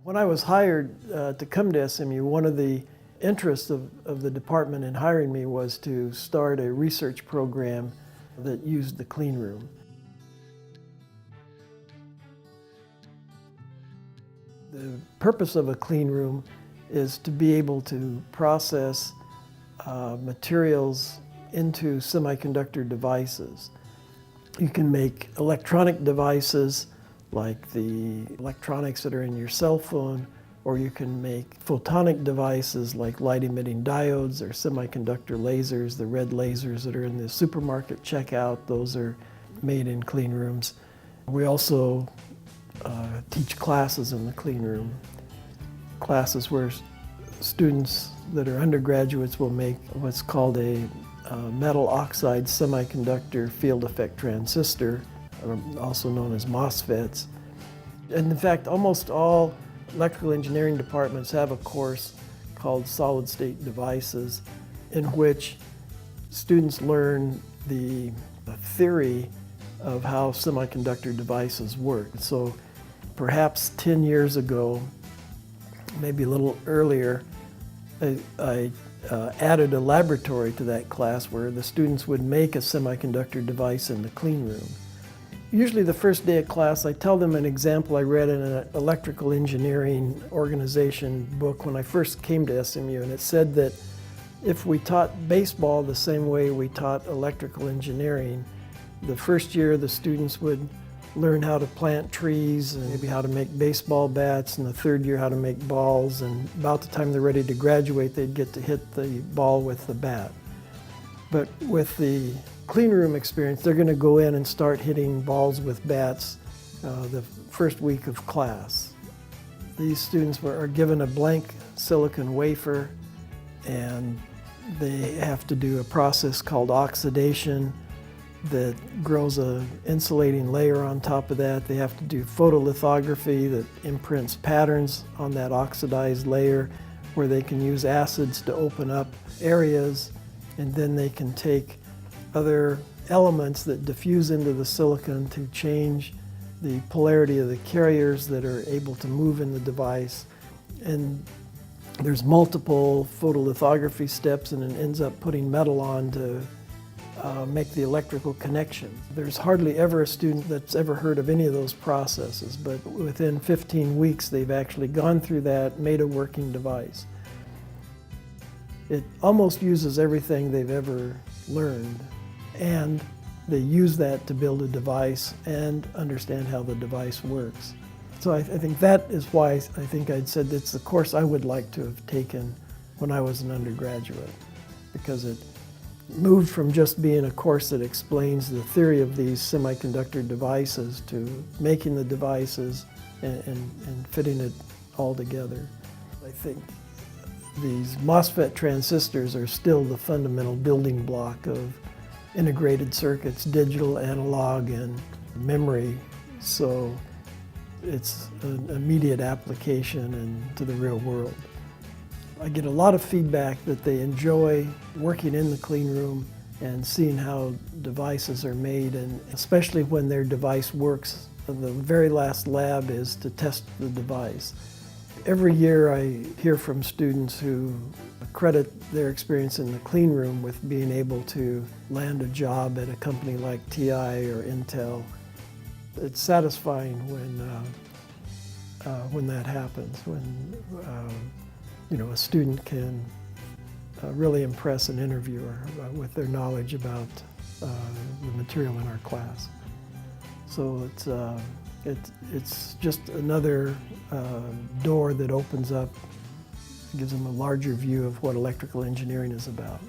When I was hired to come to SMU, one of the interests of the department in hiring me was to start a research program that used the clean room. The purpose of a clean room is to be able to process materials into semiconductor devices. You can make electronic devices like the electronics that are in your cell phone, or you can make photonic devices like light-emitting diodes or semiconductor lasers, the red lasers that are in the supermarket checkout. Those are made in clean rooms. We also teach classes in the clean room, classes where students that are undergraduates will make what's called a metal oxide semiconductor field effect transistor, also known as MOSFETs. And in fact, almost all electrical engineering departments have a course called solid state devices, in which students learn the theory of how semiconductor devices work. So perhaps 10 years ago, maybe a little earlier, I added a laboratory to that class where the students would make a semiconductor device in the clean room. Usually the first day of class, I tell them an example I read in an electrical engineering organization book when I first came to SMU, and it said that if we taught baseball the same way we taught electrical engineering, the first year the students would learn how to plant trees and maybe how to make baseball bats, and the third year how to make balls, and about the time they're ready to graduate they'd get to hit the ball with the bat. But with the clean room experience, they're going to go in and start hitting balls with bats the first week of class. These students are given a blank silicon wafer, and they have to do a process called oxidation that grows an insulating layer on top of that. They have to do photolithography that imprints patterns on that oxidized layer, where they can use acids to open up areas, and then they can take other elements that diffuse into the silicon to change the polarity of the carriers that are able to move in the device. And there's multiple photolithography steps, and it ends up putting metal on to make the electrical connection. There's hardly ever a student that's ever heard of any of those processes, but within 15 weeks they've actually gone through that, made a working device. It almost uses everything they've ever learned, and they use that to build a device and understand how the device works. So I think that is why I think I'd said it's the course I would like to have taken when I was an undergraduate, because it moved from just being a course that explains the theory of these semiconductor devices to making the devices and fitting it all together. I think these MOSFET transistors are still the fundamental building block of integrated circuits, digital, analog, and memory. So it's an immediate application into the real world. I get a lot of feedback that they enjoy working in the clean room and seeing how devices are made, and especially when their device works. The very last lab is to test the device. Every year I hear from students who credit their experience in the clean room with being able to land a job at a company like TI or Intel. It's satisfying when that happens, when a student can really impress an interviewer with their knowledge about the material in our class. So it's just another door that opens up, gives them a larger view of what electrical engineering is about.